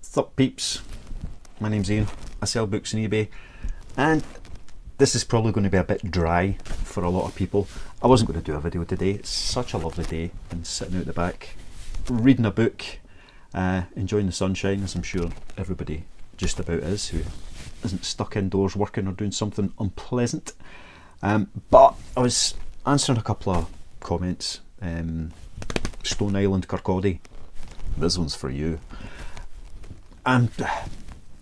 Sup peeps, my name's Ian, I sell books on eBay, and this is probably going to be a bit dry for a lot of people. I wasn't going to do a video today. It's such a lovely day and sitting out the back reading a book, enjoying the sunshine, as I'm sure everybody just about is who isn't stuck indoors working or doing something unpleasant. But I was answering a couple of comments. Stone Island Kirkcaldy, this one's for you. And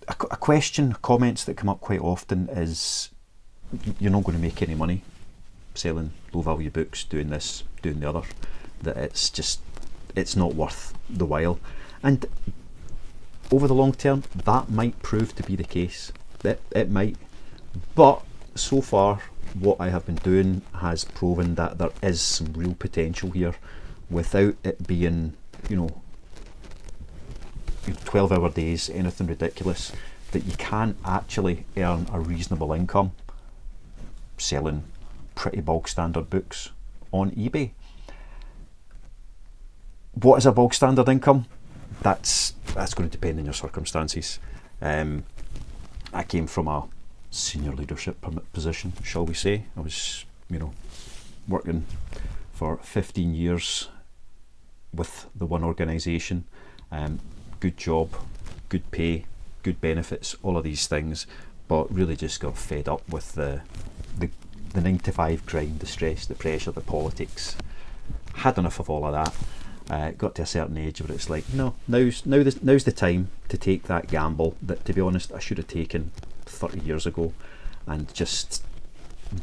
a question, comments that come up quite often is, you're not going to make any money selling low value books, doing this, doing the other, that it's not worth the while. And over the long term, that might prove to be the case. It might. But so far, what I have been doing has proven that there is some real potential here without it being, 12-hour days, anything ridiculous, that you can actually earn a reasonable income selling pretty bog standard books on eBay. What is a bog standard income? That's going to depend on your circumstances. I came from a senior leadership position, shall we say. I was, working for 15 years with the one organisation. Good job, good pay, good benefits, all of these things, but really just got fed up with the 9-to-5 grind, the stress, the pressure, the politics. Had enough of all of that. Got to a certain age where it's like, no, now's the time to take that gamble that, to be honest, I should have taken 30 years ago, and just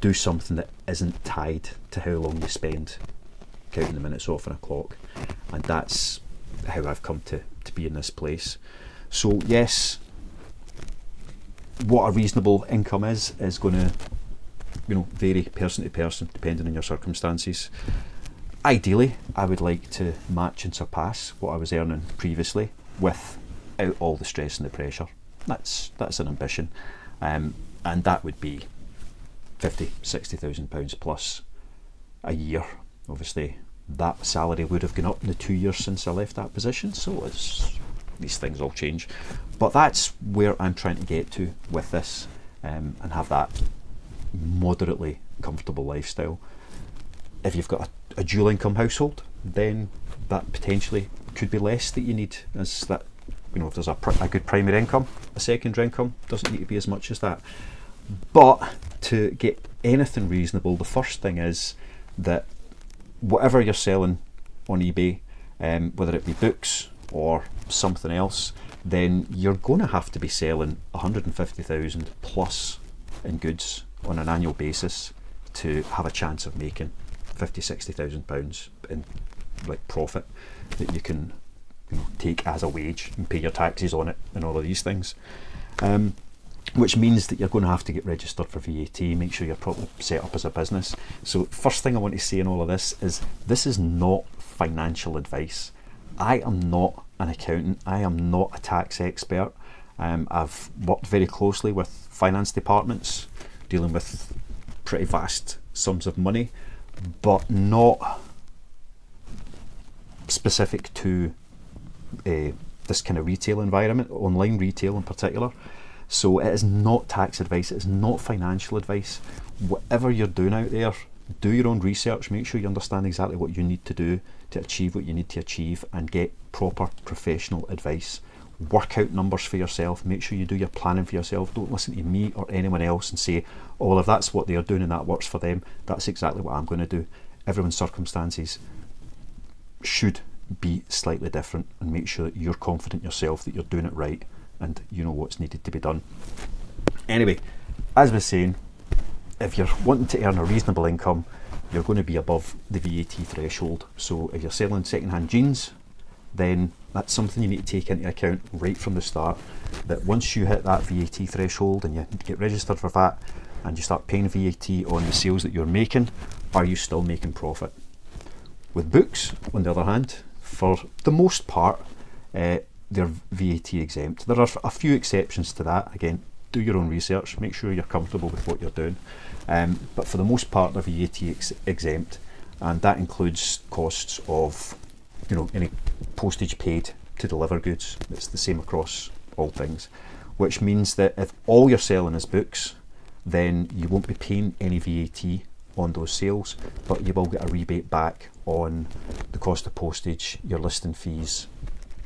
do something that isn't tied to how long you spend counting the minutes off on a clock. And that's how I've come to be in this place. So yes, what a reasonable income is going to vary person to person depending on your circumstances. Ideally, I would like to match and surpass what I was earning previously without all the stress and the pressure. That's an ambition, and that would be £50,000-60,000 plus a year. Obviously, that salary would have gone up in the 2 years since I left that position, so these things all change. But that's where I'm trying to get to with this, and have that moderately comfortable lifestyle. If you've got a dual income household, then that potentially could be less that you need, as that, if there's a good primary income, a secondary income doesn't need to be as much as that. But to get anything reasonable, the first thing is that whatever you're selling on eBay, whether it be books or something else, then you're going to have to be selling 150,000 plus in goods on an annual basis to have a chance of making £50,000-60,000 in profit that you can take as a wage and pay your taxes on it and all of these things. Which means that you're going to have to get registered for VAT, make sure you're properly set up as a business. So first thing I want to say in all of this is not financial advice. I am not an accountant, I am not a tax expert. I've worked very closely with finance departments dealing with pretty vast sums of money, but not specific to this kind of retail environment, online retail in particular. So it is not tax advice, it is not financial advice. Whatever you're doing out there, do your own research, make sure you understand exactly what you need to do to achieve what you need to achieve, and get proper professional advice. Work out numbers for yourself, make sure you do your planning for yourself. Don't listen to me or anyone else and say, oh well, if that's what they're doing and that works for them, that's exactly what I'm going to do. Everyone's circumstances should be slightly different, and make sure that you're confident yourself that you're doing it right and you know what's needed to be done. Anyway, as I was saying, if you're wanting to earn a reasonable income, you're going to be above the VAT threshold. So if you're selling second-hand jeans, then that's something you need to take into account right from the start, that once you hit that VAT threshold and you get registered for VAT and you start paying VAT on the sales that you're making, are you still making profit? With books, on the other hand, for the most part, they're VAT exempt. There are a few exceptions to that. Again, do your own research, make sure you're comfortable with what you're doing. But for the most part, they're VAT exempt, and that includes costs of any postage paid to deliver goods. It's the same across all things, which means that if all you're selling is books, then you won't be paying any VAT on those sales, but you will get a rebate back on the cost of postage, your listing fees,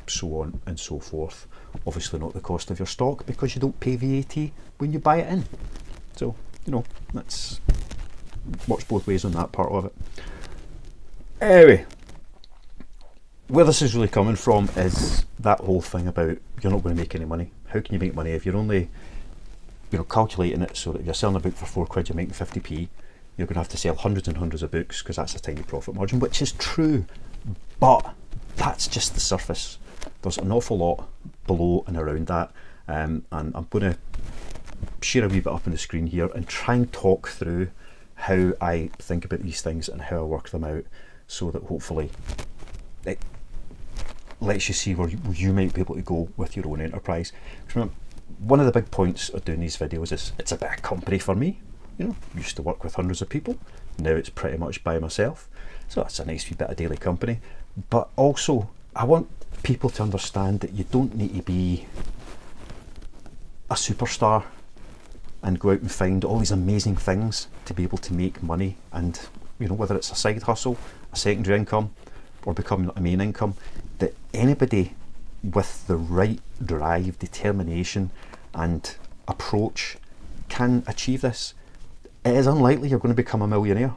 so on and so forth. Obviously not the cost of your stock, because you don't pay VAT when you buy it in. So, you know, that's works both ways on that part of it. Anyway, where this is really coming from is that whole thing about you're not going to make any money. How can you make money if you're only, you know, calculating it so that if you're selling a book for £4, you're making 50p, you're going to have to sell hundreds and hundreds of books, because that's a tiny profit margin, which is true, but that's just the surface. There's an awful lot below and around that, and I'm going to share a wee bit up on the screen here and try and talk through how I think about these things and how I work them out, so that hopefully it lets you see where you might be able to go with your own enterprise. Remember, one of the big points of doing these videos is it's a bit of company for me. You know, used to work with hundreds of people, now it's pretty much by myself, so that's a nice wee bit of daily company. But also, I want people to understand that you don't need to be a superstar and go out and find all these amazing things to be able to make money, and, you know, whether it's a side hustle, a secondary income, or becoming a main income, that anybody with the right drive, determination and approach can achieve this. It is unlikely you're going to become a millionaire.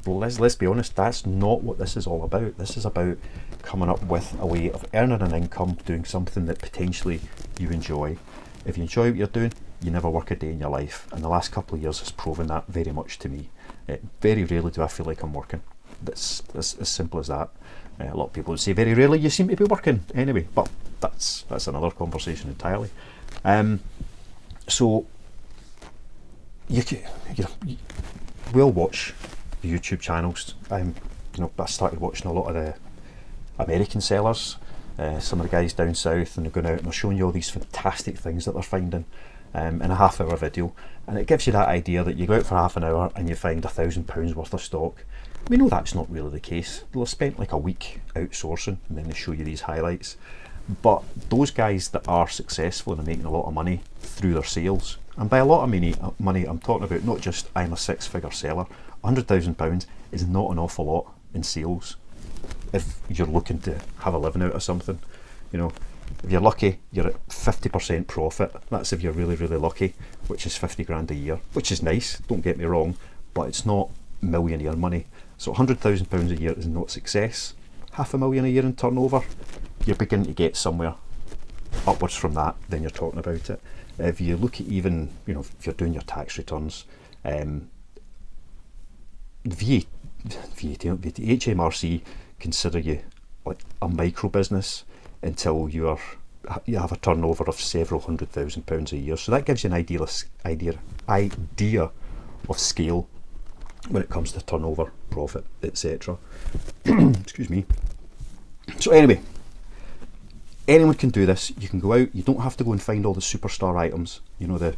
Well, let's be honest, that's not what this is all about. This is about coming up with a way of earning an income, doing something that potentially you enjoy. If you enjoy what you're doing, you never work a day in your life, and the last couple of years has proven that very much to me. Very rarely do I feel like I'm working. That's as simple as that. A lot of people would say very rarely you seem to be working anyway, but that's another conversation entirely. So you will watch the YouTube channels. I started watching a lot of the American sellers, some of the guys down south, and they're going out and they're showing you all these fantastic things that they're finding in a half-hour video, and it gives you that idea that you go out for half an hour and you find £1,000 worth of stock. We know that's not really the case. They'll have spent like a week outsourcing, and then they show you these highlights. But those guys that are successful and are making a lot of money through their sales, and by a lot of money I'm talking about not just I'm a six-figure seller. £100,000 is not an awful lot in sales if you're looking to have a living out of something. You know, if you're lucky, you're at 50% profit. That's if you're really, really lucky, which is 50 grand a year, which is nice, don't get me wrong, but it's not millionaire money. So £100,000 a year is not success. £500,000 a year in turnover, you're beginning to get somewhere. Upwards from that, then you're talking about it. If you look at even, you know, if you're doing your tax returns, the HMRC consider you like a micro business until you have a turnover of several £100,000 a year. So that gives you an idea of scale when it comes to turnover, profit, etc. Excuse me. So anyway, anyone can do this. You can go out, you don't have to go and find all the superstar items, you know, the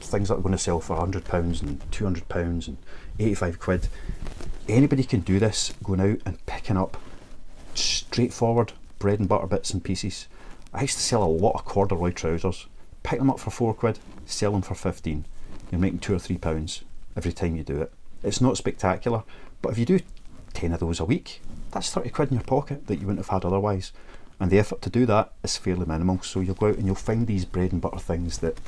things that are going to sell for £100 and £200 and 85 quid. Anybody can do this, going out and picking up straightforward bread and butter bits and pieces. I used to sell a lot of corduroy trousers, pick them up for £4, sell them for 15. You're making £2 or £3 every time you do it. It's not spectacular, but if you do 10 of those a week, that's 30 quid in your pocket that you wouldn't have had otherwise. And the effort to do that is fairly minimal. So you'll go out and you'll find these bread and butter things that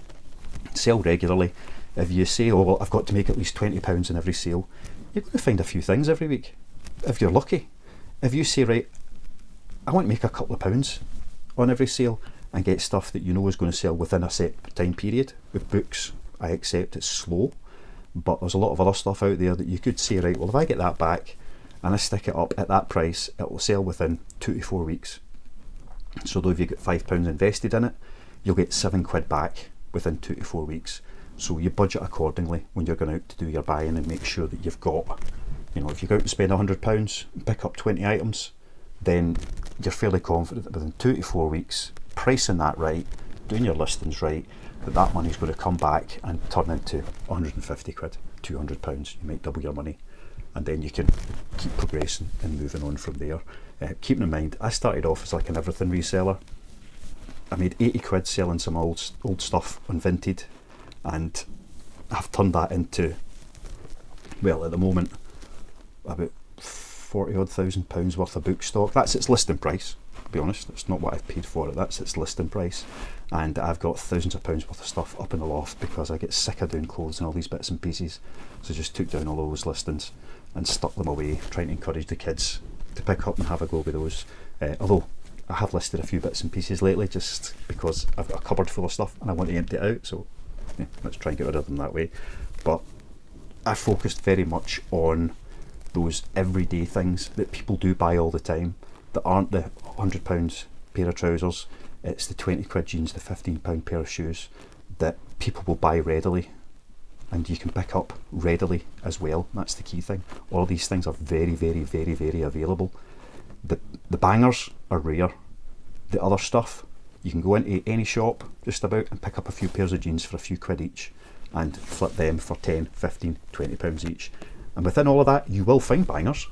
sell regularly. If you say, oh well, I've got to make at least £20 in every sale, you're going to find a few things every week, if you're lucky. If you say, right, I want to make a couple of pounds on every sale and get stuff that you know is going to sell within a set time period. With books, I accept it's slow, but there's a lot of other stuff out there that you could say, right, well, if I get that back and I stick it up at that price, it will sell within 2 to 4 weeks. So though if you get £5 invested in it, you'll get 7 quid back within 2 to 4 weeks. So you budget accordingly when you're going out to do your buying, and make sure that you've got, you know, if you go out and spend £100 and pick up 20 items, then you're fairly confident that within 2 to 4 weeks, pricing that right, doing your listings right, that money's going to come back and turn into 150 quid, £200. You might double your money. and then you can keep progressing and moving on from there. Keeping in mind, I started off as like an everything reseller. I made 80 quid selling some old stuff on Vinted, and I've turned that into, well, at the moment, about 40 odd £1,000 worth of book stock. That's its listing price, to be honest. It's not what I've paid for it, that's its listing price. And I've got thousands of pounds worth of stuff up in the loft because I get sick of doing clothes and all these bits and pieces. So I just took down all those listings and stuck them away, trying to encourage the kids to pick up and have a go with those. Although I have listed a few bits and pieces lately just because I've got a cupboard full of stuff and I want to empty it out, so yeah, let's try and get rid of them that way. But I focused very much on those everyday things that people do buy all the time, that aren't the £100 pair of trousers, it's the 20 quid jeans, the £15 pair of shoes that people will buy readily and you can pick up readily as well. That's the key thing. All these things are very, very, very, very available. The bangers are rare. The other stuff, you can go into any shop just about and pick up a few pairs of jeans for a few quid each and flip them for 10, 15, 20 pounds each. And within all of that, you will find bangers.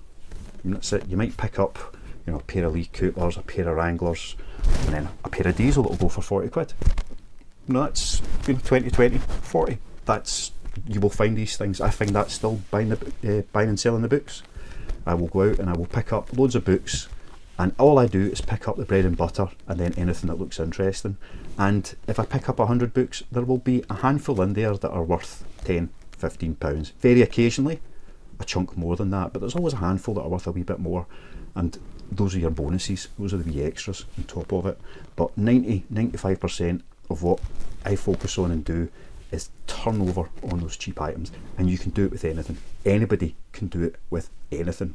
And that's it. You might pick up, you know, a pair of Lee Cooper's, a pair of Wranglers, and then a pair of Diesel that will go for 40 quid. You know, that's 20, 40. That's, you will find these things. I find that still buying and selling the books. I will go out and I will pick up loads of books, and all I do is pick up the bread and butter and then anything that looks interesting. And if I pick up 100 books, there will be a handful in there that are worth 10, 15 pounds. Very occasionally a chunk more than that, but there's always a handful that are worth a wee bit more, and those are your bonuses, those are the wee extras on top of it. But 95% of what I focus on and do is turn over on those cheap items, and you can do it with anything. Anybody can do it with anything.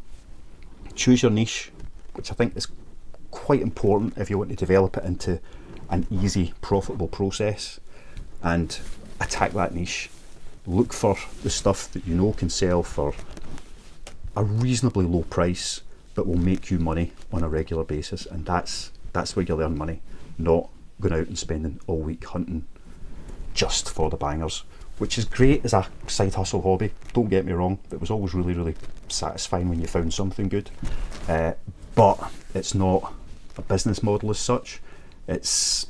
Choose your niche, which I think is quite important if you want to develop it into an easy, profitable process, and attack that niche. Look for the stuff that you know can sell for a reasonably low price but will make you money on a regular basis, and that's where you'll earn money, not going out and spending all week hunting just for the bangers, which is great as a side hustle hobby, don't get me wrong. It was always really, really satisfying when you found something good, but it's not a business model as such. That's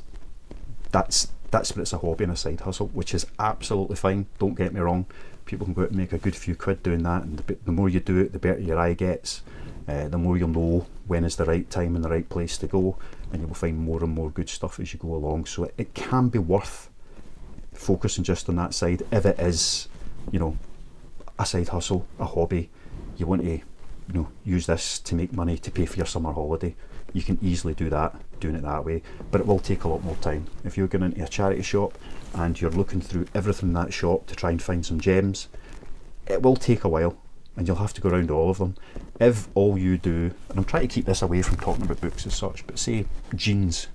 what it's a hobby and a side hustle, which is absolutely fine, don't get me wrong. People can go out and make a good few quid doing that, and the more you do it, the better your eye gets, the more you'll know when is the right time and the right place to go, and you will find more and more good stuff as you go along. So it can be worth focusing just on that side if it is, you know, a side hustle, a hobby. You want to, you know, use this to make money to pay for your summer holiday. You can easily do that doing it that way, but it will take a lot more time. If you're going into a charity shop and you're looking through everything in that shop to try and find some gems, it will take a while and you'll have to go around all of them. If all you do, and I'm trying to keep this away from talking about books as such, but say jeans,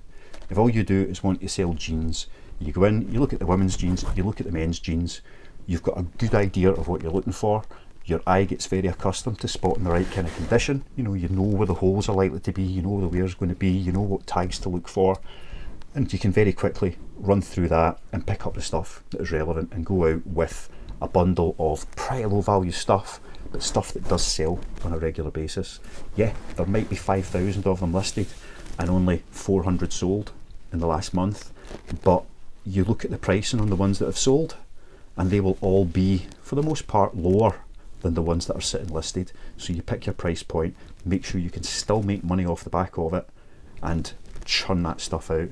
if all you do is want to sell jeans, you go in, you look at the women's jeans, you look at the men's jeans, you've got a good idea of what you're looking for, your eye gets very accustomed to spotting the right kind of condition, you know where the holes are likely to be, you know where the wear's going to be, you know what tags to look for, and you can very quickly run through that and pick up the stuff that is relevant and go out with a bundle of pretty low value stuff, but stuff that does sell on a regular basis. Yeah, there might be 5,000 of them listed and only 400 sold in the last month, but you look at the pricing on the ones that have sold and they will all be, for the most part, lower than the ones that are sitting listed. So you pick your price point, make sure you can still make money off the back of it, and churn that stuff out.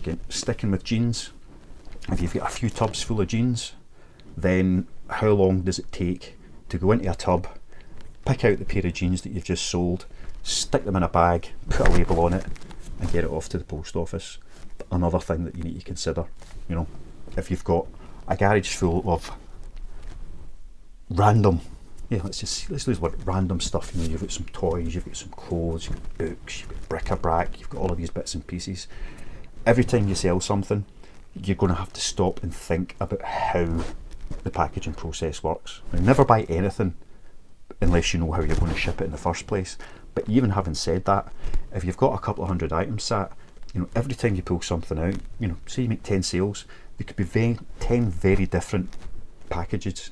Again, sticking with jeans, if you've got a few tubs full of jeans, then how long does it take to go into a tub, pick out the pair of jeans that you've just sold, stick them in a bag, put a label on it, and get it off to the post office? Another thing that you need to consider, you know, if you've got a garage full of random, let's use the word random stuff, you know, you've got some toys, you've got some clothes, you've got books, you've got bric-a-brac, you've got all of these bits and pieces. Every time you sell something, you're going to have to stop and think about how the packaging process works. Now, never buy anything unless you know how you're going to ship it in the first place. But even having said that, if you've got a couple of hundred items sat, you know, every time you pull something out, you know, say you make 10 sales, there could be 10 very different packagings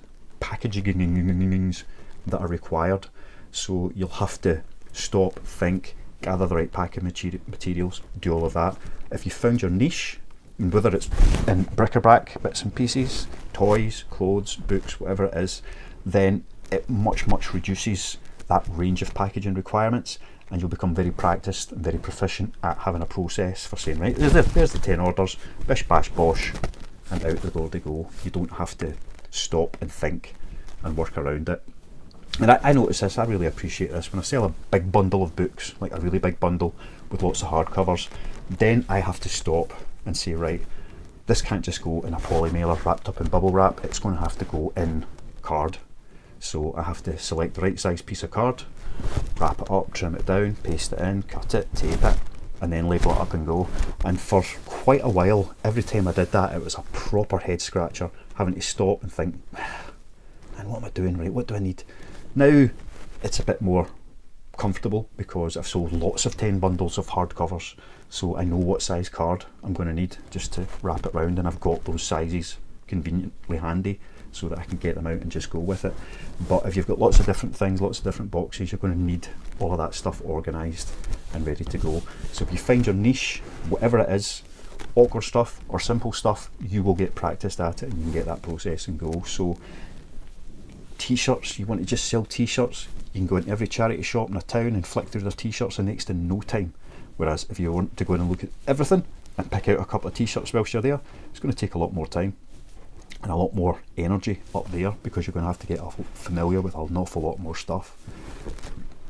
that are required. So you'll have to stop, think, gather the right pack of materials, do all of that. If you found your niche, whether it's in bric-a-brac, bits and pieces, toys, clothes, books, whatever it is, then it much reduces that range of packaging requirements, and you'll become very practiced and very proficient at having a process for saying, right, there's the 10 orders, bish bash bosh, and out the door they go. You don't have to stop and think and work around it. And I notice this, I really appreciate this. When I sell a big bundle of books, like a really big bundle with lots of hardcovers, then I have to stop and say, right, this can't just go in a poly mailer wrapped up in bubble wrap, it's going to have to go in card. So I have to select the right size piece of card, wrap it up, trim it down, paste it in, cut it, tape it, and then label it up and go. And for quite a while, every time I did that, it was a proper head scratcher, having to stop and think, man, what am I doing, right? What do I need? Now it's a bit more comfortable because I've sold lots of 10 bundles of hardcovers, so I know what size card I'm going to need just to wrap it round, and I've got those sizes conveniently handy so that I can get them out and just go with it. But if you've got lots of different things, lots of different boxes, you're going to need all of that stuff organised and ready to go. So if you find your niche, whatever it is, awkward stuff or simple stuff, you will get practiced at it and you can get that process and go. So t-shirts, you want to just sell t-shirts, you can go into every charity shop in a town and flick through their t-shirts in next to no time. Whereas if you want to go in and look at everything and pick out a couple of t-shirts whilst you're there, it's going to take a lot more time and a lot more energy up there, because you're going to have to get familiar with an awful lot more stuff.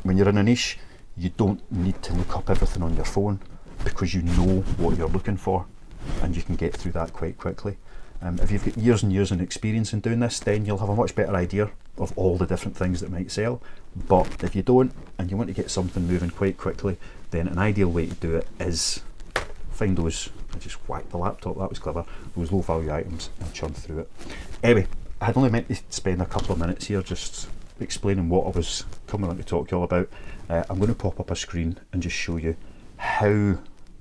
When you're in a niche, you don't need to look up everything on your phone, because you know what you're looking for and you can get through that quite quickly. If you've got years and years of experience in doing this, then you'll have a much better idea of all the different things that might sell. But if you don't and you want to get something moving quite quickly, then an ideal way to do it is find those, I just whacked the laptop, that was clever, those low value items and churn through it. Anyway, I had only meant to spend a couple of minutes here just explaining what I was coming on to talk to you all about. I'm going to pop up a screen and just show you how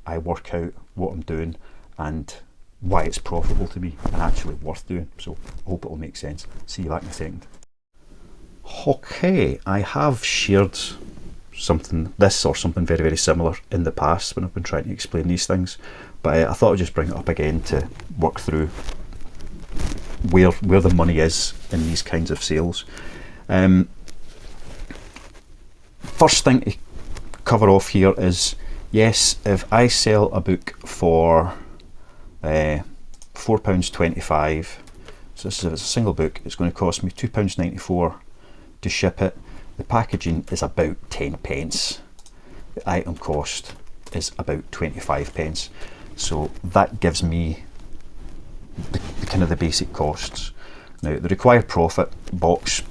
I work out what I'm doing and why it's profitable to me and actually worth doing. So I hope it'll make sense. See you back in a second. Okay, I have shared something very, very similar in the past when I've been trying to explain these things, but I thought I'd just bring it up again to work through where the money is in these kinds of sales. First thing to cover off here is, yes, if I sell a book for £4.25, so this is, if it's a single book, it's going to cost me £2.94 to ship it. The packaging is about 10 pence. The item cost is about 25 pence. So that gives me the kind of the basic costs. Now the required profit box,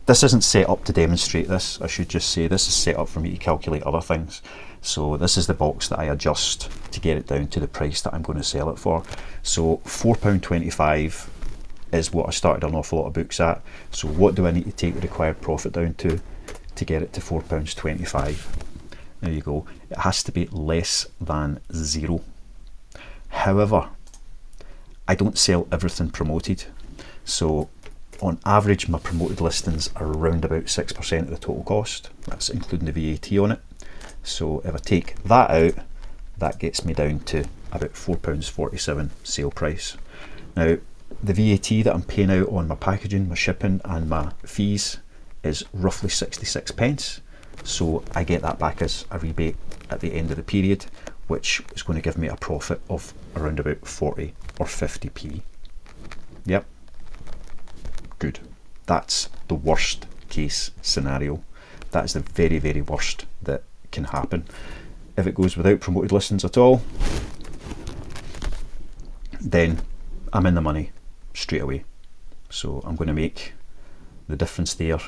this isn't set up to demonstrate this. I should just say this is set up for me to calculate other things. So this is the box that I adjust to get it down to the price that I'm going to sell it for. So £4.25 is what I started an awful lot of books at. So what do I need to take the required profit down to get it to £4.25? There you go. It has to be less than 0. However, I don't sell everything promoted. So on average, my promoted listings are around about 6% of the total cost. That's including the VAT on it. So if I take that out, that gets me down to about £4.47 sale price. Now, the VAT that I'm paying out on my packaging, my shipping and my fees is roughly 66 pence. So I get that back as a rebate at the end of the period, which is going to give me a profit of around about 40 or 50p. Yep. Good. That's the worst case scenario. That is the very, very worst that can happen. If it goes without promoted listings at all, then I'm in the money straight away. So I'm going to make the difference there,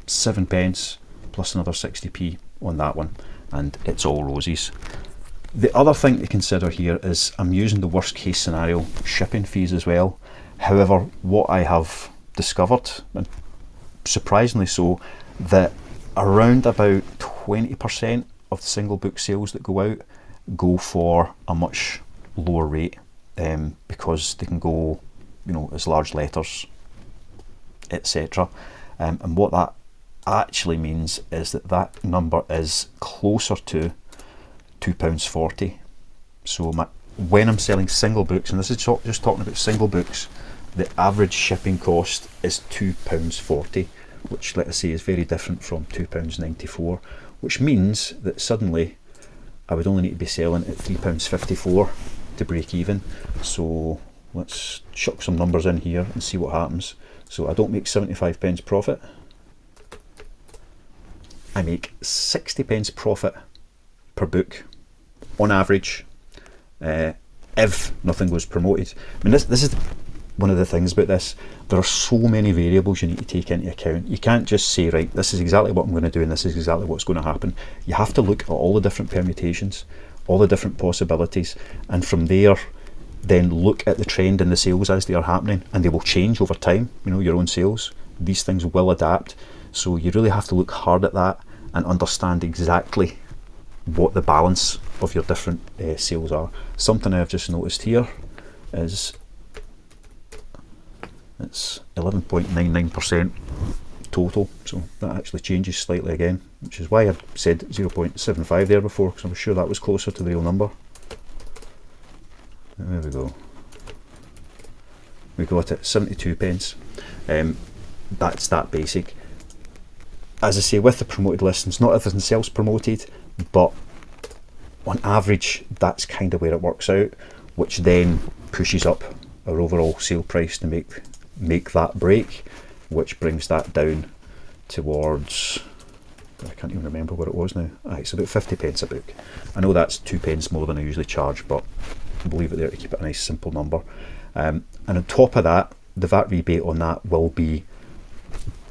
7 pence plus another 60p on that one, and it's all roses. The other thing to consider here is I'm using the worst case scenario shipping fees as well. However, what I have discovered, and surprisingly so, that around about 20% of the single book sales that go out go for a much lower rate, because they can go as large letters, etc. And what that actually means is that that number is closer to £2.40. So when I'm selling single books, and this is just talking about single books, the average shipping cost is £2.40, which, let us say, is very different from £2.94, which means that suddenly I would only need to be selling at £3.54 to break even. So let's chuck some numbers in here and see what happens. So I don't make 75 pence profit. I make 60 pence profit per book on average, if nothing was promoted. I mean, this is one of the things about this. There are so many variables you need to take into account. You can't just say, right, this is exactly what I'm going to do and this is exactly what's going to happen. You have to look at all the different permutations, all the different possibilities, and from there then look at the trend in the sales as they are happening, and they will change over time. You know, your own sales, these things will adapt. So you really have to look hard at that and understand exactly what the balance of your different sales are. Something I've just noticed here is it's 11.99% total, so that actually changes slightly again, which is why I said 0.75 there before, because I was sure that was closer to the real number. There we go. We got it, 72 pence. That's that basic. As I say, with the promoted listings, not everything sells promoted, but on average that's kind of where it works out, which then pushes up our overall sale price to make that break, which brings that down towards, I can't even remember what it was now. It's about 50 pence a book. I know that's 2 pence more than I usually charge, but we'll leave it there to keep it a nice simple number. And on top of that, the VAT rebate on that will be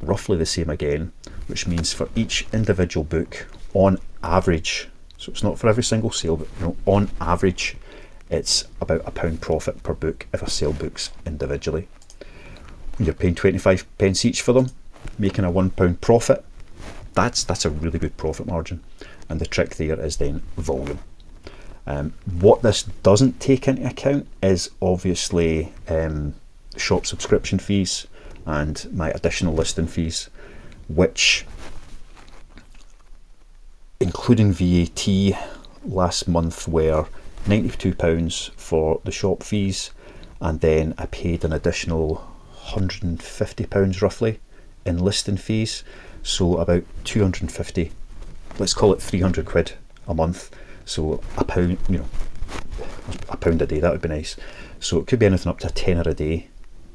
roughly the same again, which means for each individual book, on average, so it's not for every single sale, but you know, on average it's about £1 profit per book if I sell books individually. You're paying 25 pence each for them, making a £1 profit. That's a really good profit margin, and the trick there is then volume. What this doesn't take into account is obviously shop subscription fees and my additional listing fees, which, including VAT, last month were £92 for the shop fees, and then I paid an additional £150 roughly in listing fees, so about 250, let's call it 300 quid a month. So a pound, you know, a pound a day, that would be nice. So it could be anything up to a tenner a day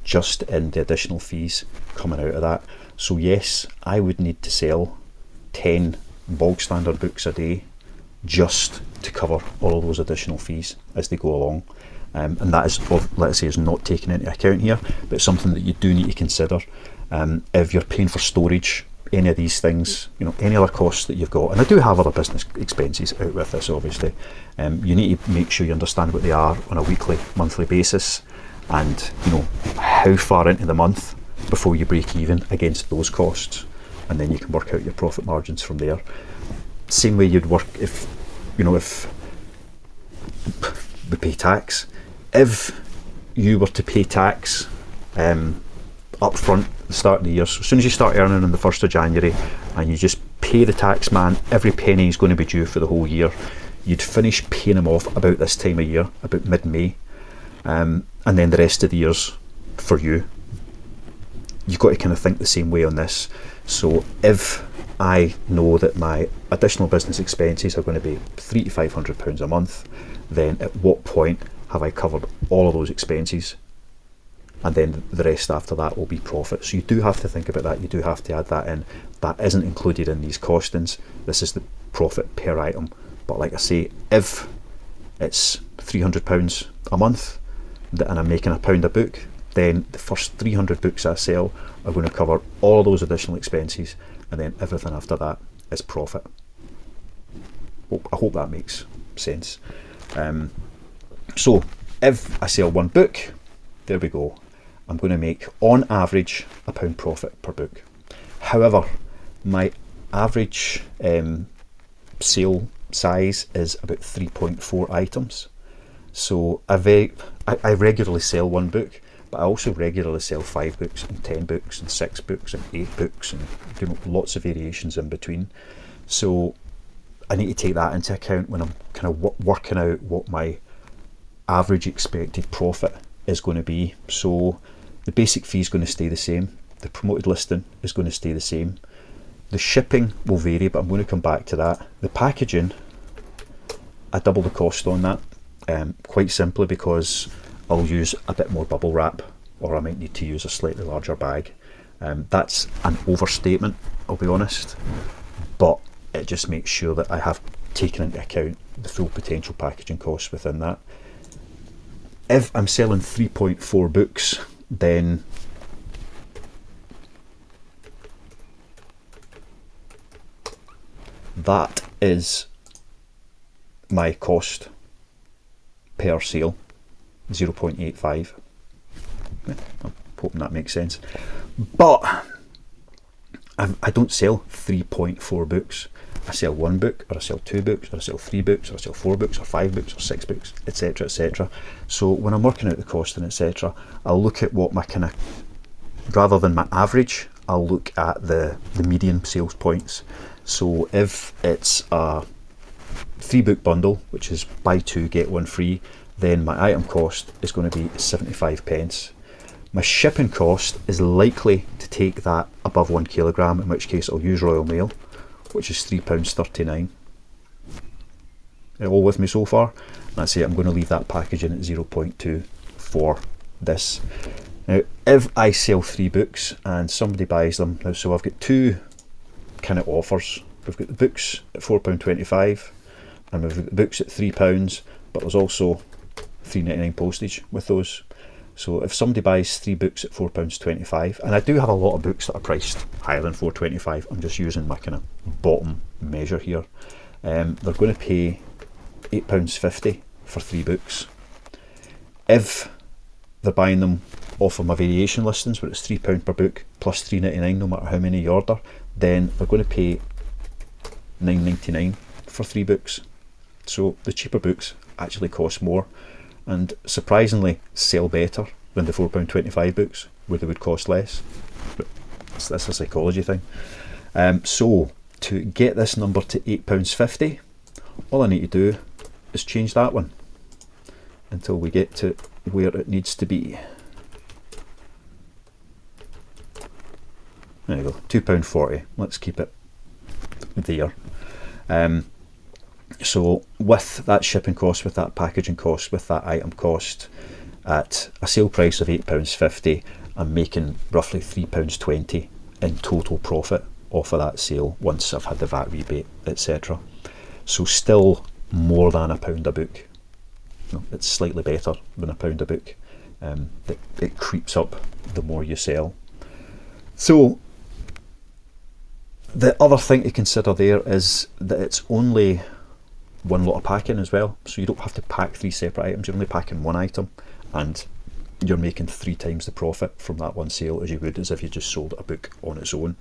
just in the additional fees coming out of that. So yes, I would need to sell 10 bog standard books a day just to cover all of those additional fees as they go along. And that is, let's say, is not taken into account here, but it's something that you do need to consider. If you're paying for storage, any of these things, you know, any other costs that you've got, and I do have other business expenses out with this obviously, you need to make sure you understand what they are on a weekly, monthly basis, and you know how far into the month before you break even against those costs, and then you can work out your profit margins from there. Same way you'd work if, you know, if we pay tax. If you were to pay tax up front at the start of the year, so as soon as you start earning on the 1st of January and you just pay the tax man, every penny is going to be due for the whole year, you'd finish paying them off about this time of year, about mid-May, and then the rest of the year's for you. You've got to kind of think the same way on this. So if I know that my additional business expenses are going to be £300 to £500 a month, then at what point have I covered all of those expenses? And then the rest after that will be profit. So you do have to think about that. You do have to add that in. That isn't included in these costings. This is the profit per item. But like I say, if it's £300 a month and I'm making £1 a book, then the first 300 books I sell are going to cover all those additional expenses, and then everything after that is profit. Well, I hope that makes sense. So if I sell one book, there we go, I'm going to make on average £1 profit per book. However, my average sale size is about 3.4 items. So I regularly sell one book, but I also regularly sell 5 books and 10 books and 6 books and 8 books and, you know, lots of variations in between. So I need to take that into account when I'm kind of working out what my average expected profit is going to be. So the basic fee is going to stay the same. The promoted listing is going to stay the same. The shipping will vary, but I'm going to come back to that. The packaging, I double the cost on that, quite simply because I'll use a bit more bubble wrap, or I might need to use a slightly larger bag. That's an overstatement, I'll be honest, but it just makes sure that I have taken into account the full potential packaging costs within that. If I'm selling 3.4 books, then that is my cost per sale, 0.85. I'm hoping that makes sense. But I don't sell 3.4 books. I sell 1 book, or I sell 2 books, or I sell 3 books, or I sell 4 books, or 5 books, or 6 books, etc., etc. So when I'm working out the costing, etc., I'll look at what my kind of, rather than my average, I'll look at the median sales points. So if it's a 3-book bundle, which is buy 2 get 1 free, then my item cost is going to be 75 pence. My shipping cost is likely to take that above 1 kilogram, in which case I'll use Royal Mail, which is £3.39. All with me so far? That's it. I'm going to leave that packaging at 0.2 for this. Now, if I sell 3 books and somebody buys them, now, so I've got 2 kind of offers. We've got the books at £4.25 and we've got the books at £3, but there's also £3.99 postage with those. So if somebody buys 3 books at £4.25, and I do have a lot of books that are priced higher than £4.25, I'm just using my kind of bottom measure here, they're going to pay £8.50 for 3 books. If they're buying them off of my variation listings, where it's £3 per book plus £3.99 no matter how many you order, then they're going to pay £9.99 for 3 books. So the cheaper books actually cost more, and surprisingly sell better than the £4.25 books, where they would cost less. But that's a psychology thing. So to get this number to £8.50, all I need to do is change that one until we get to where it needs to be. There you go, £2.40. Let's keep it there. So with that shipping cost, with that packaging cost, with that item cost, at a sale price of £8.50, I'm making roughly £3.20 in total profit off of that sale once I've had the VAT rebate, etc. So still more than £1 a book. No, it's slightly better than £1 a book. It creeps up the more you sell. So the other thing to consider there is that it's only 1 lot of packing as well, so you don't have to pack 3 separate items. You're only packing 1 item, and you're making 3 times the profit from that one sale as you would as if you just sold a book on its own.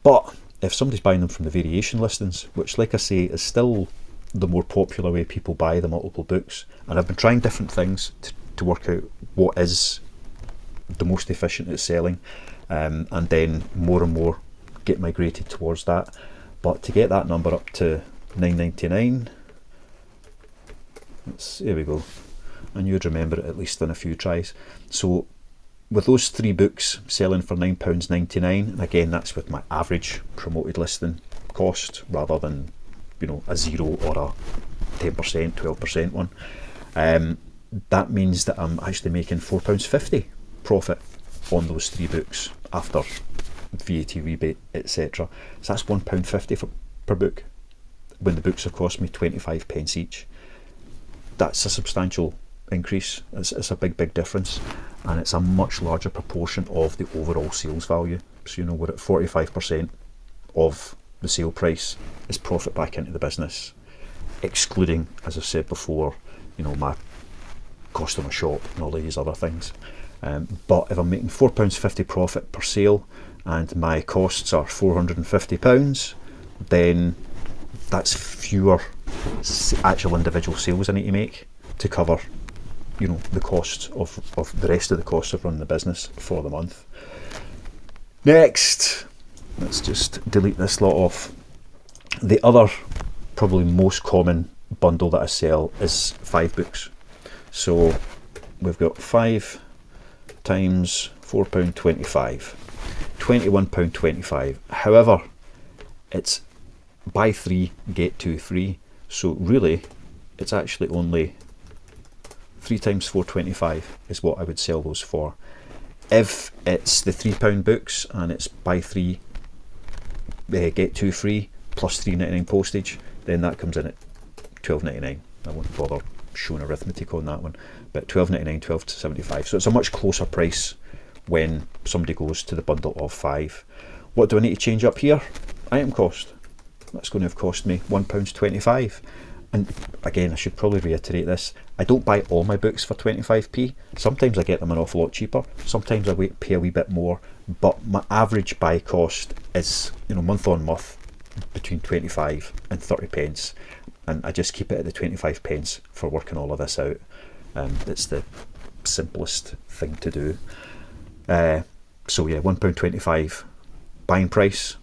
But if somebody's buying them from the variation listings, which, like I say, is still the more popular way people buy the multiple books, and I've been trying different things to work out what is the most efficient at selling, and then more and more get migrated towards that. But to get that number up to £9.99, there we go, and you'd remember it at least in a few tries. So with those 3 books selling for £9.99, and again that's with my average promoted listing cost rather than, you know, a 0 or a 10%, 12% one, that means that I'm actually making £4.50 profit on those 3 books after VAT rebate, etc. So that's £1.50 per book, when the books have cost me 25 pence each. That's a substantial increase. It's a big difference, and it's a much larger proportion of the overall sales value. So, you know, we're at 45% of the sale price is profit back into the business, excluding, as I said before, you know, my cost of my shop and all these other things. But if I'm making £4.50 profit per sale and my costs are £450, then that's fewer actual individual sales I need to make to cover, you know, the costs of the rest of the costs of running the business for the month. Next, let's just delete this lot off. The other, probably most common bundle that I sell is 5 books. So we've got 5 times £4.25, £21.25. However, it's buy 3 get 2 free, so really it's actually only 3 times £4.25 is what I would sell those for. If it's the £3 books and it's buy 3 get 2 free plus £3.99 postage, then that comes in at £12.99. I won't bother showing arithmetic on that one, but £12.99, £12.75. So it's a much closer price when somebody goes to the bundle of 5. What do I need to change up here? Item cost. That's going to have cost me £1.25. And again, I should probably reiterate this. I don't buy all my books for 25p. Sometimes I get them an awful lot cheaper. Sometimes I pay a wee bit more. But my average buy cost is, you know, month on month between 25 and 30 pence. And I just keep it at the 25 pence for working all of this out. It's the simplest thing to do. So yeah, £1.25 buying price.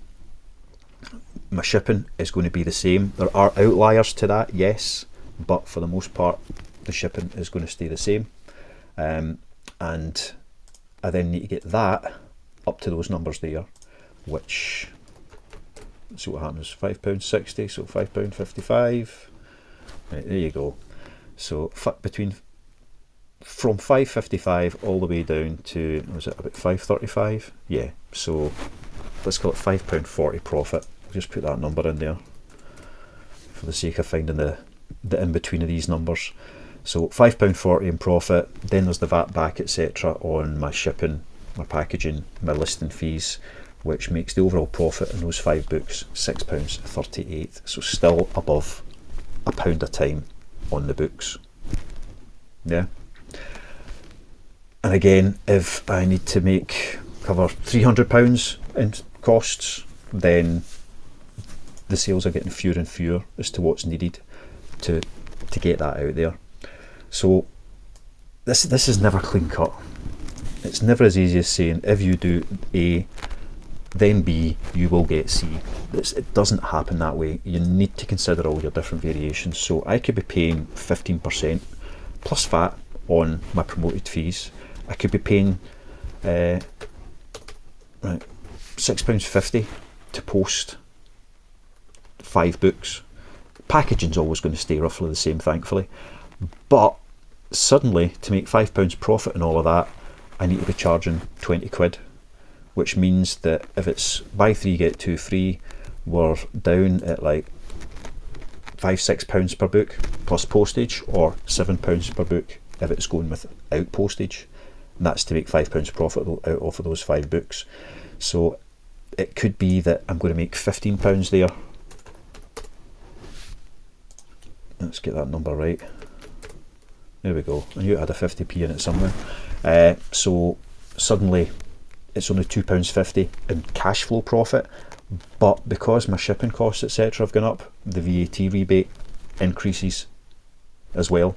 My shipping is going to be the same. There are outliers to that, yes, but for the most part the shipping is going to stay the same. And I then need to get that up to those numbers there, which, let's see what happens, £5.60, so £5.55. Right, there you go. So from £5.55 all the way down to, was it about £5.35? Yeah, so let's call it £5.40 profit. I'll just put that number in there for the sake of finding the in between of these numbers. So £5.40 in profit, then there's the VAT back, etc. on my shipping, my packaging, my listing fees, which makes the overall profit in those 5 books £6.38. So still above £1 a time on the books. Yeah. And again, if I need to cover £300 in costs, then the sales are getting fewer and fewer as to what's needed to get that out there. So this is never clean cut. It's never as easy as saying if you do A, then B, you will get C. It doesn't happen that way. You need to consider all your different variations. So I could be paying 15% plus VAT on my promoted fees. I could be paying £6.50 to post 5 books. Packaging's always going to stay roughly the same, thankfully, but suddenly to make £5 profit and all of that, I need to be charging 20 quid, which means that if it's buy 3 get 2 free, we're down at like £5-6 per book plus postage, or £7 per book if it's going without postage. And that's to make £5 profit out of those 5 books. So it could be that I'm going to make £15 there. Let's get that number right. There we go. I knew it had a 50p in it somewhere. So suddenly it's only £2.50 in cash flow profit, but because my shipping costs etc. have gone up, the VAT rebate increases as well,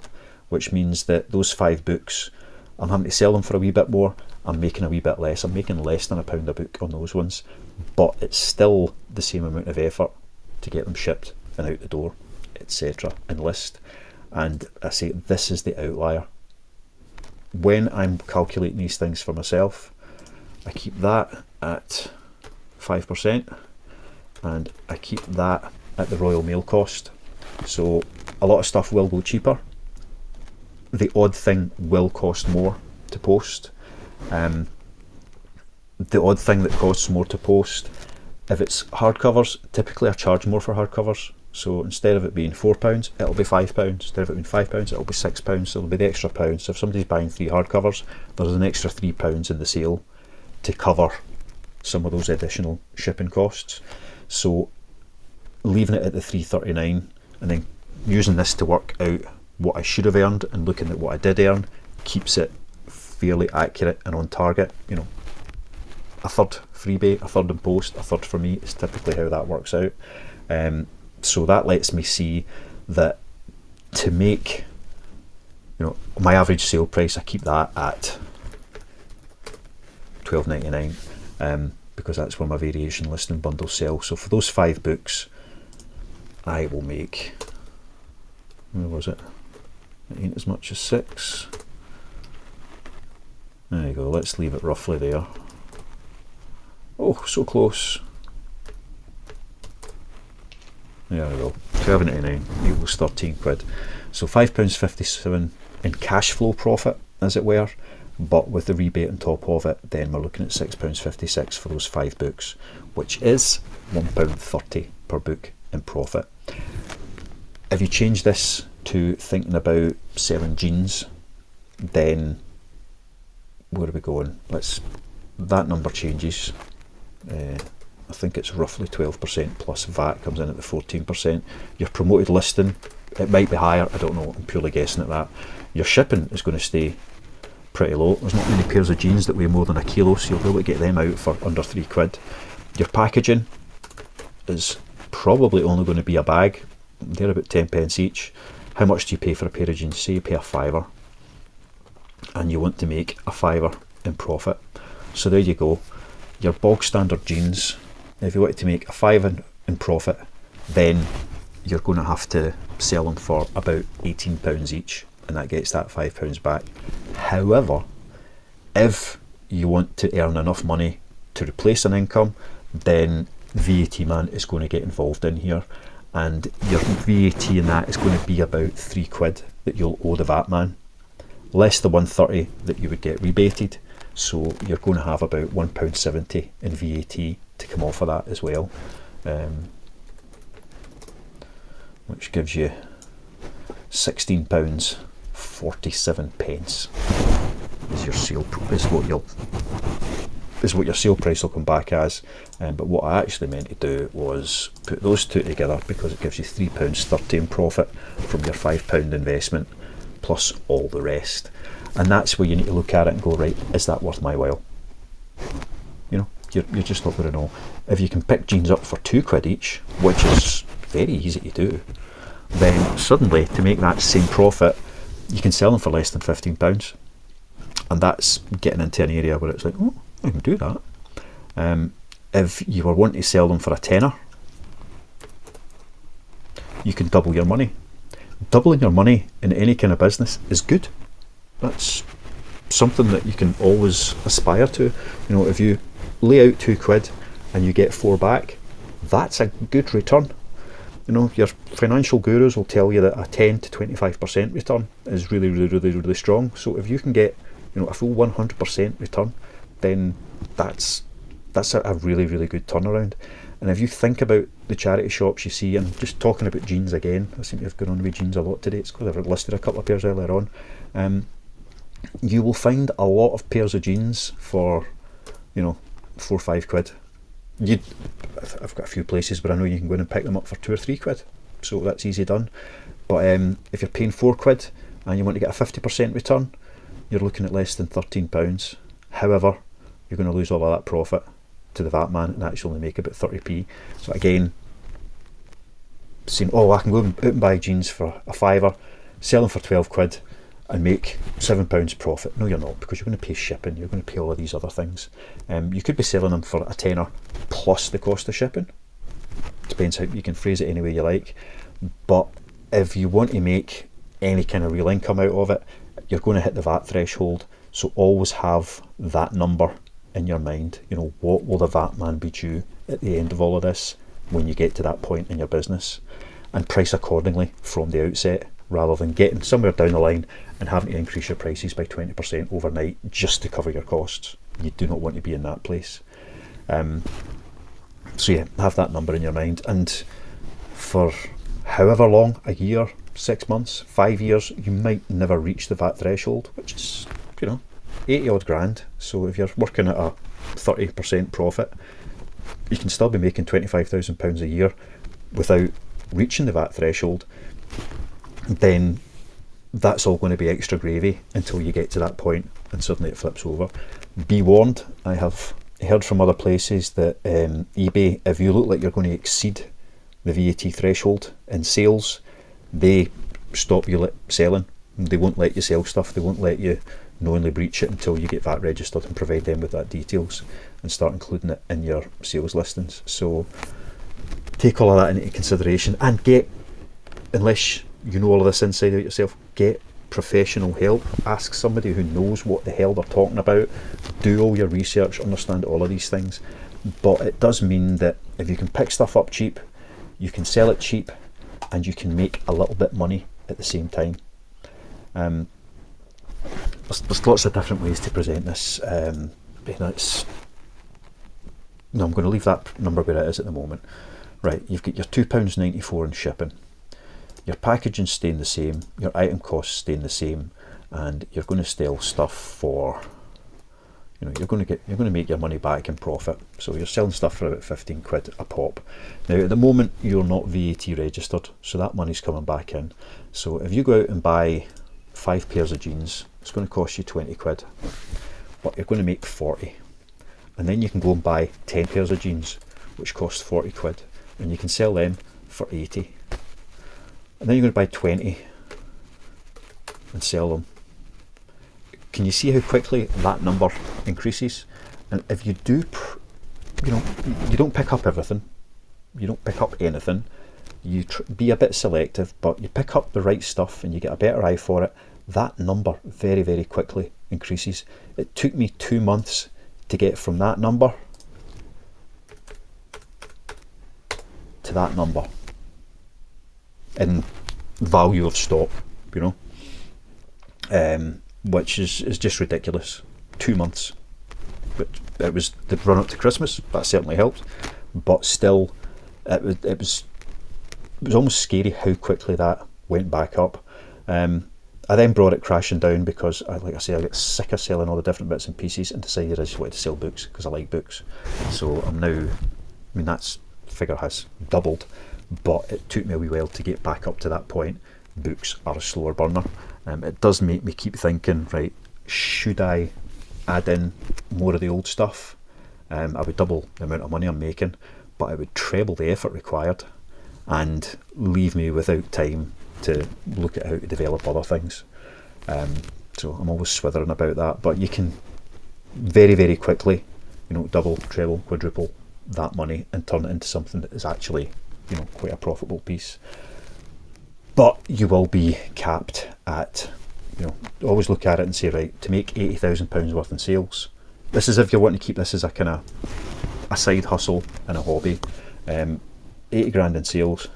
which means that those 5 books, I'm having to sell them for a wee bit more. I'm making a wee bit less. I'm making less than £1 a book on those ones, but it's still the same amount of effort to get them shipped and out the door, etc. and list. And I say this is the outlier. When I'm calculating these things for myself, I keep that at 5% and I keep that at the Royal Mail cost. So a lot of stuff will go cheaper. The odd thing will cost more to post. The odd thing that costs more to post, if it's hardcovers, typically I charge more for hardcovers. So instead of it being £4, it'll be £5. Instead of it being £5, it'll be £6. So it'll be the extra £1. So if somebody's buying 3 hardcovers, there's an extra £3 in the sale to cover some of those additional shipping costs. So leaving it at the £3.39 and then using this to work out what I should have earned and looking at what I did earn keeps it fairly accurate and on target. You know, a third freebie, a third in post, a third for me is typically how that works out. So that lets me see that to make You know, my average sale price, I keep that at £12.99 because that's where my variation listing bundles sell. So for those 5 books, I will make, where was it? It ain't as much as 6. There you go, let's leave it roughly there. Oh, so close. There we go, £12.99 equals 13 quid. So £5.57 in cash flow profit, as it were, but with the rebate on top of it, then we're looking at £6.56 for those 5 books, which is £1.30 per book in profit. If you change this to thinking about selling jeans, then where are we going? That number changes. I think it's roughly 12% plus VAT comes in at the 14%. Your promoted listing, it might be higher, I don't know, I'm purely guessing at that. Your shipping is going to stay pretty low. There's not many pairs of jeans that weigh more than a kilo, so you'll be able to get them out for under 3 quid. Your packaging is probably only going to be a bag. They're about 10 pence each. How much do you pay for a pair of jeans? Say you pay a £5 and you want to make a £5 in profit. So there you go. Your bog standard jeans, if you want to make a £5 in profit, then you're going to have to sell them for about £18 each, and that gets that £5 back. However, if you want to earn enough money to replace an income, then VAT man is going to get involved in here, and your VAT in that is going to be about 3 quid that you'll owe the VAT man, less the 130 that you would get rebated. So you're going to have about £1.70 in VAT to come off of that as well, which gives you £16.47 is your sale is what your sale price will come back as. But what I actually meant to do was put those two together, because it gives you £3.30 in profit from your £5 investment plus all the rest. And that's where you need to look at it and go, right, is that worth my while? You know, you're just not going to know. If you can pick jeans up for 2 quid each, which is very easy to do, then suddenly to make that same profit, you can sell them for less than £15. And that's getting into an area where it's like, oh, I can do that. If you were wanting to sell them for a tenner, you can double your money. Doubling your money in any kind of business is good. That's something that you can always aspire to. You know, if you lay out 2 quid and you get 4 back, that's a good return. You know, your financial gurus will tell you that a 10 to 25% return is really, really, really, really strong. So if you can get, you know, a full 100% return, then that's a really, really good turnaround. And if you think about the charity shops you see, and just talking about jeans again, I seem to have gone on with jeans a lot today, it's because I've listed a couple of pairs earlier on. You will find a lot of pairs of jeans for, you know, 4 or 5 quid. I've got a few places where I know you can go in and pick them up for 2 or 3 quid, so that's easy done. But if you're paying 4 quid and you want to get a 50% return, you're looking at less than £13. However, you're going to lose all of that profit to the VAT man and actually only make about 30p. So again, saying, oh, I can go out and buy jeans for a £5, sell them for 12 quid and make £7 profit. No, you're not, because you're going to pay shipping, you're going to pay all of these other things. You could be selling them for a tenner plus the cost of shipping. Depends how you can phrase it any way you like. But if you want to make any kind of real income out of it, you're going to hit the VAT threshold. So always have that number in your mind. You know, what will the VAT man be due at the end of all of this when you get to that point in your business, and price accordingly from the outset, rather than getting somewhere down the line and having to increase your prices by 20% overnight just to cover your costs. You do not want to be in that place. So yeah, have that number in your mind, and for however long, a year, 6 months, 5 years, you might never reach the VAT threshold, which is, you know, 80 odd grand. So if you're working at a 30% profit, you can still be making £25,000 a year without reaching the VAT threshold. Then that's all going to be extra gravy until you get to that point, and suddenly it flips over. Be warned, I have heard from other places that eBay, if you look like you're going to exceed the VAT threshold in sales, they stop you selling They won't let you sell stuff. They won't let you knowingly breach it until you get VAT registered and provide them with that details and start including it in your sales listings. So take all of that into consideration, and get, unless you know all of this inside out yourself, get professional help. Ask somebody who knows what the hell they're talking about. Do all your research, understand all of these things. But it does mean that if you can pick stuff up cheap, you can sell it cheap, and you can make a little bit money at the same time. There's lots of different ways to present this. I'm going to leave that number where it is at the moment. Right, you've got your £2.94 in shipping. Your packaging staying the same, your item costs staying the same, and you're going to sell stuff for, you're going to make your money back in profit. So you're selling stuff for about 15 quid a pop. Now at the moment you're not VAT registered, so that money's coming back in. So if you go out and buy 5 pairs of jeans, it's going to cost you 20 quid, but you're going to make 40. And then you can go and buy 10 pairs of jeans, which cost 40 quid, and you can sell them for 80. And then you're going to buy 20 and sell them. Can you see how quickly that number increases? And if you do, you don't pick up everything, you don't pick up anything, you be a bit selective, but you pick up the right stuff and you get a better eye for it, that number very, very quickly increases. It took me 2 months to get from that number to that number in value of stock, which is just ridiculous. 2 months. But it was the run up to Christmas, that certainly helped, but still it was almost scary how quickly that went back up. I then brought it crashing down because, like I say, I got sick of selling all the different bits and pieces and decided I just wanted to sell books because I like books. So I'm now, that figure has doubled, but it took me a wee while to get back up to that point. Books are a slower burner. It does make me keep thinking, right, should I add in more of the old stuff? I would double the amount of money I'm making, but it would treble the effort required and leave me without time to look at how to develop other things. So I'm always swithering about that, but you can very, very quickly, double, treble, quadruple that money and turn it into something that is actually, quite a profitable piece. But you will be capped at, always look at it and say, right, to make £80,000 worth in sales, this is if you're wanting to keep this as a kind of a side hustle and a hobby, 80 grand in sales,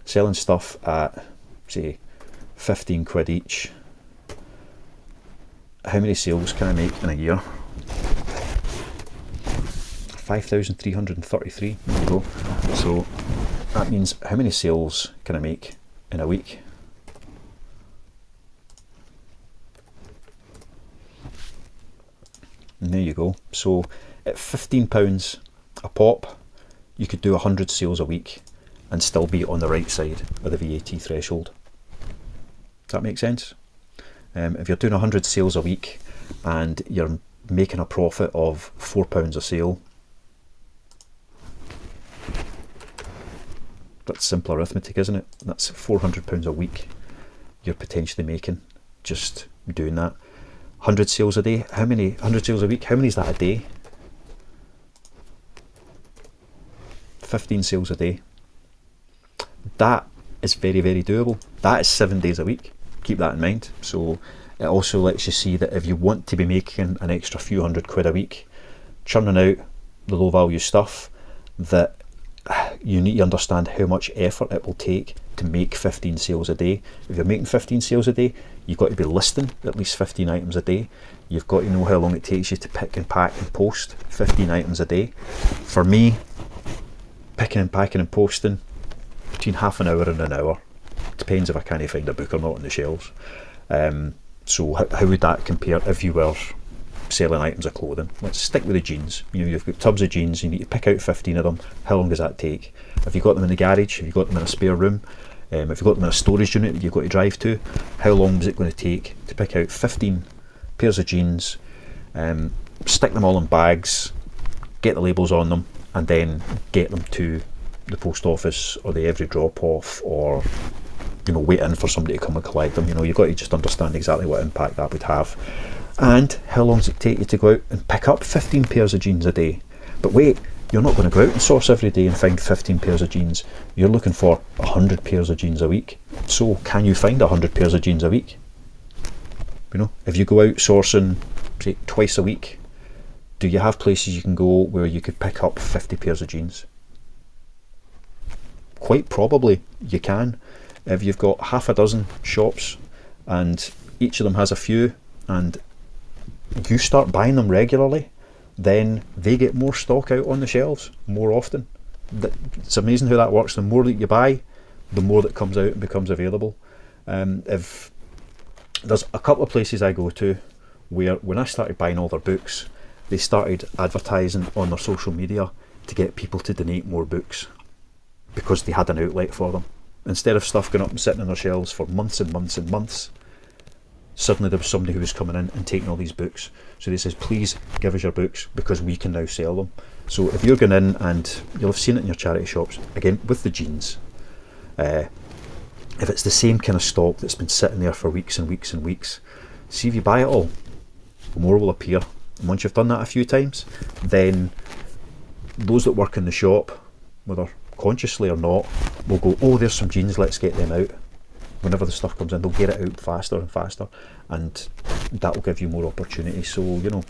selling stuff at, say, 15 quid each. How many sales can I make in a year? 5,333. There we go. So that means how many sales can I make in a week? And there you go. So at £15 a pop, you could do 100 sales a week and still be on the right side of the VAT threshold. Does that make sense? If you're doing 100 sales a week and you're making a profit of £4 a sale, that's simple arithmetic, isn't it? That's £400 a week you're potentially making just doing that. 100 sales a day, 100 sales a week, how many is that a day? 15 sales a day. That is very, very doable. That is 7 days a week. Keep that in mind. So it also lets you see that if you want to be making an extra few hundred quid a week, churning out the low value stuff, that you need to understand how much effort it will take to make 15 sales a day. If you're making 15 sales a day, you've got to be listing at least 15 items a day. You've got to know how long it takes you to pick and pack and post 15 items a day. For me, picking and packing and posting between half an hour and an hour. Depends if I can't find a book or not on the shelves. So how would that compare if you were selling items of clothing? Let's stick with the jeans. You've got tubs of jeans, you need to pick out 15 of them. How long does that take? Have you got them in the garage? Have you got them in a spare room? If you've got them in a storage unit that you've got to drive to, how long is it going to take to pick out 15 pairs of jeans, stick them all in bags, get the labels on them, and then get them to the post office or the every drop off or you know, waiting for somebody to come and collect them. You know, you've got to just understand exactly what impact that would have. And how long does it take you to go out and pick up 15 pairs of jeans a day? But wait, you're not going to go out and source every day and find 15 pairs of jeans. You're looking for 100 pairs of jeans a week. So can you find 100 pairs of jeans a week? You know, if you go out sourcing, say, twice a week, do you have places you can go where you could pick up 50 pairs of jeans? Quite probably you can. If you've got half a dozen shops and each of them has a few, and you start buying them regularly, then they get more stock out on the shelves more often. It's amazing how that works. The more that you buy, the more that comes out and becomes available. If there's a couple of places I go to where when I started buying all their books, they started advertising on their social media to get people to donate more books because they had an outlet for them. Instead of stuff going up and sitting on their shelves for months and months and months, suddenly there was somebody who was coming in and taking all these books. So they says, please give us your books because we can now sell them. So if you're going in, and you'll have seen it in your charity shops, again with the jeans, if it's the same kind of stock that's been sitting there for weeks and weeks and weeks, see if you buy it all, more will appear. And once you've done that a few times, then those that work in the shop, whether consciously or not, will go, oh, there's some jeans, let's get them out. Whenever the stuff comes in, they'll get it out faster and faster, and that will give you more opportunity. So, you know,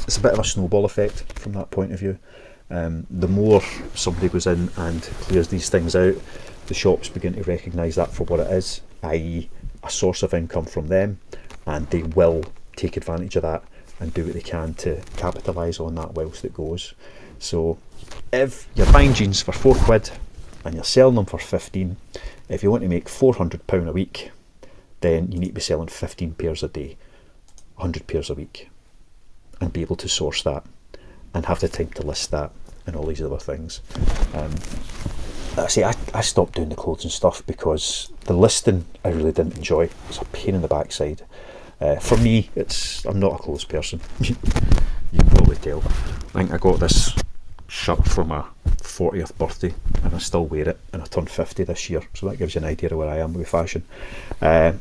it's a bit of a snowball effect from that point of view. The more somebody goes in and clears these things out, the shops begin to recognise that for what it is, i.e. a source of income from them, and they will take advantage of that and do what they can to capitalise on that whilst it goes. So if you're buying jeans for £4 and you're selling them for 15, if you want to make £400 a week, then you need to be selling 15 pairs a day, 100 pairs a week, and be able to source that and have the time to list that and all these other things. I stopped doing the clothes and stuff because the listing I really didn't enjoy. It was a pain in the backside. For me, I'm not a clothes person. You can probably tell. I think I got this shirt for my 40th birthday and I still wear it, and I turned 50 this year, so that gives you an idea of where I am with fashion. But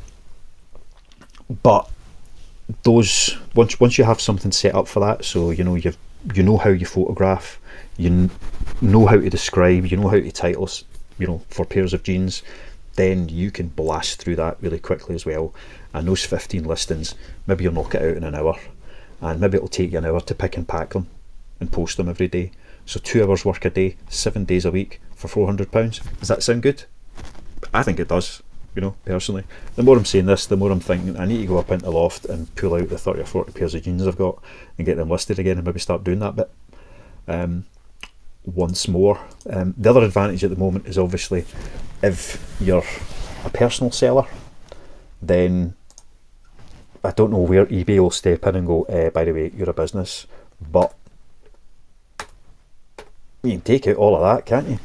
those, once you have something set up for that, so you know how you photograph, you know how to describe, you know how to title, for pairs of jeans, then you can blast through that really quickly as well. And those 15 listings, maybe you'll knock it out in an hour, and maybe it'll take you an hour to pick and pack them and post them every day. So 2 hours work a day, 7 days a week for £400. Does that sound good? I think it does, personally. The more I'm saying this, the more I'm thinking I need to go up into the loft and pull out the 30 or 40 pairs of jeans I've got and get them listed again, and maybe start doing that bit once more. The other advantage at the moment is obviously if you're a personal seller, then I don't know where eBay will step in and go, by the way, you're a business, but you can take out all of that, can't you?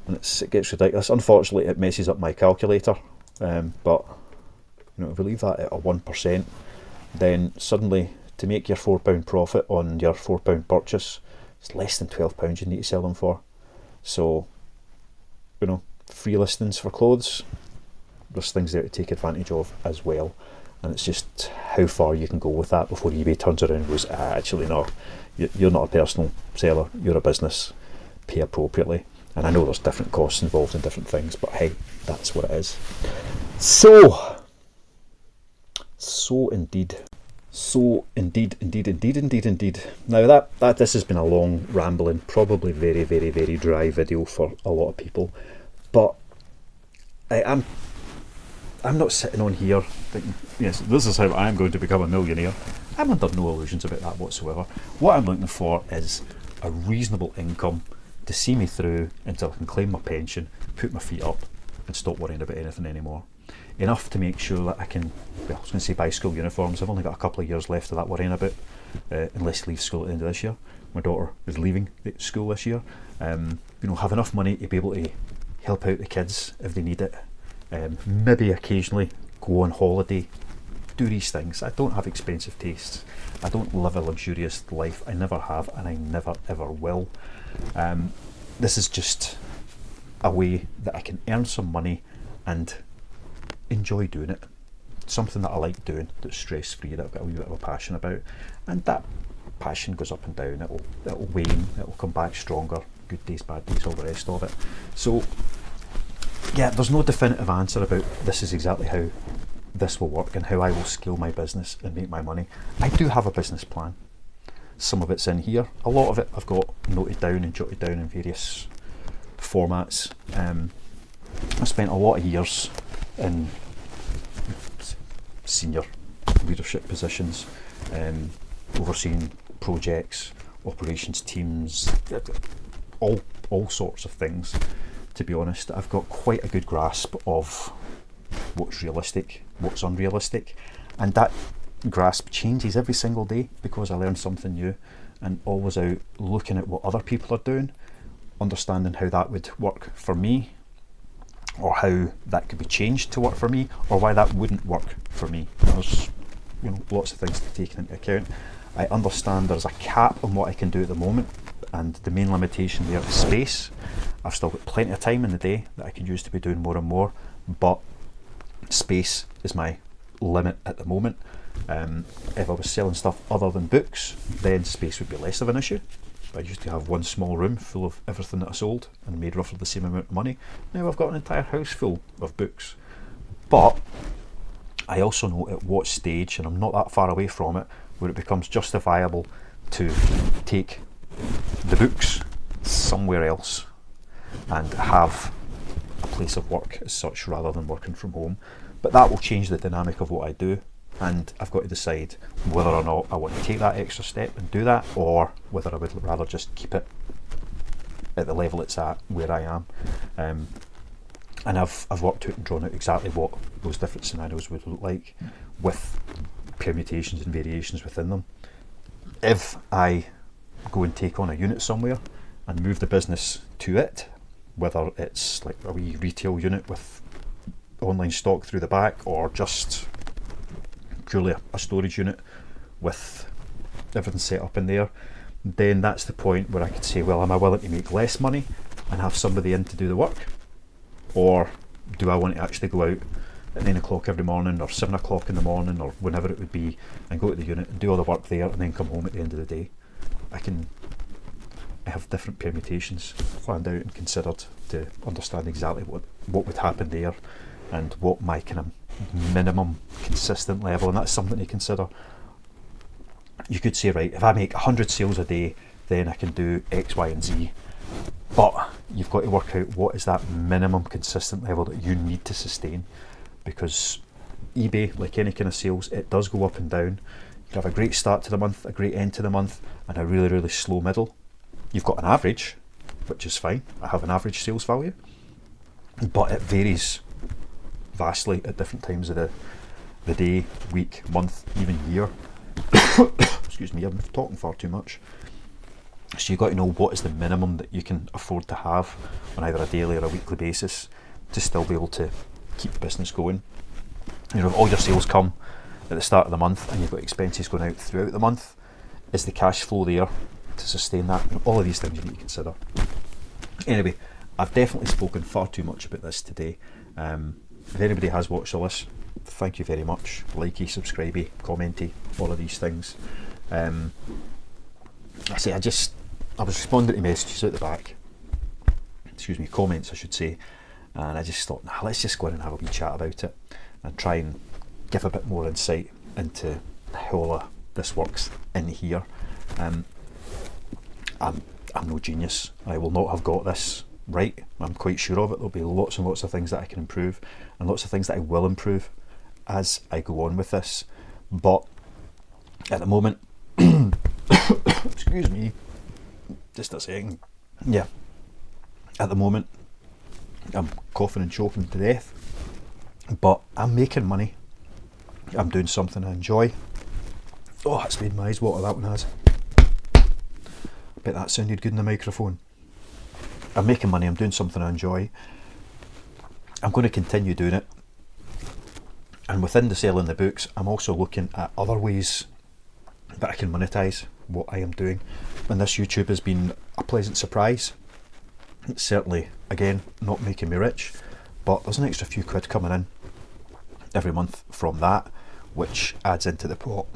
And it gets ridiculous. Unfortunately, it messes up my calculator, but if we leave that at a 1%, then suddenly to make your £4 profit on your £4 purchase, it's less than £12 you need to sell them for. So, free listings for clothes, there's things there to take advantage of as well. And it's just how far you can go with that before eBay turns around and goes, actually no, you're not a personal seller, you're a business, pay appropriately. And I know there's different costs involved in different things, but hey, that's what it is. So indeed. Now that this has been a long, rambling, probably very, very, very dry video for a lot of people, but I'm not sitting on here thinking, yes, this is how I'm going to become a millionaire. I'm under no illusions about that whatsoever. What I'm looking for is a reasonable income to see me through until I can claim my pension, put my feet up and stop worrying about anything anymore. Enough to make sure that I can, I was going to say buy school uniforms. I've only got a couple of years left of that worrying about, unless I leave school at the end of this year. My daughter is leaving school this year. Have enough money to be able to help out the kids if they need it. Maybe occasionally go on holiday, do these things. I don't have expensive tastes. I don't live a luxurious life. I never have, and I never ever will. This is just a way that I can earn some money and enjoy doing it. Something that I like doing, that's stress free, that I've got a wee bit of a passion about, and that passion goes up and down. It'll wane, it'll come back stronger. Good days, bad days, all the rest of it. So yeah, there's no definitive answer about this is exactly how this will work and how I will scale my business and make my money. I do have a business plan. Some of it's in here. A lot of it I've got noted down and jotted down in various formats. I spent a lot of years in senior leadership positions, overseeing projects, operations teams, all sorts of things. To be honest, I've got quite a good grasp of what's realistic, what's unrealistic, and that grasp changes every single day because I learn something new, and always out looking at what other people are doing, understanding how that would work for me, or how that could be changed to work for me, or why that wouldn't work for me. There's lots of things to take into account. I understand there's a cap on what I can do at the moment, and the main limitation there is space. I've still got plenty of time in the day that I can use to be doing more and more, but space is my limit at the moment. If I was selling stuff other than books, then space would be less of an issue. I used to have one small room full of everything that I sold and made roughly the same amount of money. Now I've got an entire house full of books. But I also know at what stage, and I'm not that far away from it, where it becomes justifiable to take the books somewhere else and have a place of work as such rather than working from home. But that will change the dynamic of what I do, and I've got to decide whether or not I want to take that extra step and do that, or whether I would rather just keep it at the level it's at where I am. And I've worked out and drawn out exactly what those different scenarios would look like, with permutations and variations within them. If I go and take on a unit somewhere and move the business to it, whether it's like a wee retail unit with online stock through the back, or just purely a storage unit with everything set up in there, then that's the point where I could say, well, am I willing to make less money and have somebody in to do the work, or do I want to actually go out at 9 o'clock every morning, or 7 o'clock in the morning, or whenever it would be, and go to the unit and do all the work there and then come home at the end of the day. I have different permutations planned out and considered to understand exactly what would happen there, and what my kind of minimum consistent level, and that's something to consider. You could say, right, if I make 100 sales a day, then I can do X, Y, and Z. But you've got to work out what is that minimum consistent level that you need to sustain, because eBay, like any kind of sales, it does go up and down. You have a great start to the month, a great end to the month, and a really, really slow middle. You've got an average, which is fine. I have an average sales value, but it varies vastly at different times of the day, week, month, even year. Excuse me, I'm talking far too much. So you've got to know what is the minimum that you can afford to have on either a daily or a weekly basis to still be able to keep the business going. You know, if all your sales come at the start of the month and you've got expenses going out throughout the month, is the cash flow there to sustain that? You know, all of these things you need to consider. Anyway, I've definitely spoken far too much about this today. If anybody has watched all this, thank you very much. Likey, subscribey, commenty, all of these things. I was responding to messages out the back, comments I should say, and I just thought, let's just go in and have a wee chat about it and try and give a bit more insight into how all this works in here. I'm no genius. I will not have got this right. I'm quite sure of it. There'll be lots and lots of things that I can improve, and lots of things that I will improve as I go on with this. But at the moment, excuse me, just a second. Yeah, at the moment, I'm coughing and choking to death, but I'm making money. I'm doing something I enjoy. Oh, that's made my eyes water, that one has. I bet that sounded good in the microphone. I'm making money, I'm doing something I enjoy. I'm going to continue doing it. And within the selling the books, I'm also looking at other ways that I can monetize what I am doing. And this YouTube has been a pleasant surprise. It's certainly again, not making me rich, but there's an extra few quid coming in every month from that, which adds into the pot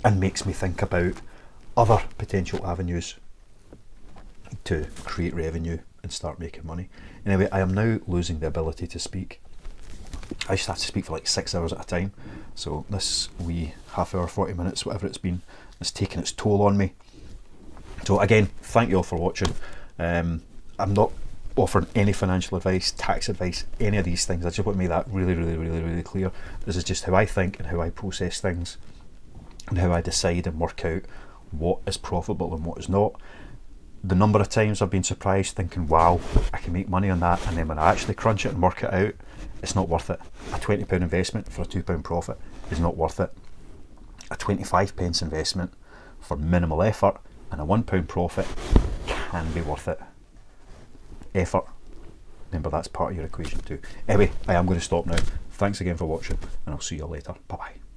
and makes me think about other potential avenues to create revenue and start making money. Anyway, I am now losing the ability to speak. I used to have to speak for like 6 hours at a time, so this wee half hour, 40 minutes, whatever it's been, has taken its toll on me. So again, thank you all for watching. I'm not offering any financial advice, tax advice, any of these things. I just want to make that really clear. This is just how I think and how I process things and how I decide and work out what is profitable and what is not. The number of times I've been surprised thinking, wow, I can make money on that, and then when I actually crunch it and work it out, it's not worth it. A £20 investment for a £2 profit is not worth it. A 25p investment for minimal effort and a £1 profit can be worth it. Effort, remember, that's part of your equation too. Anyway, I am going to stop now. Thanks again for watching, and I'll see you later. Bye bye.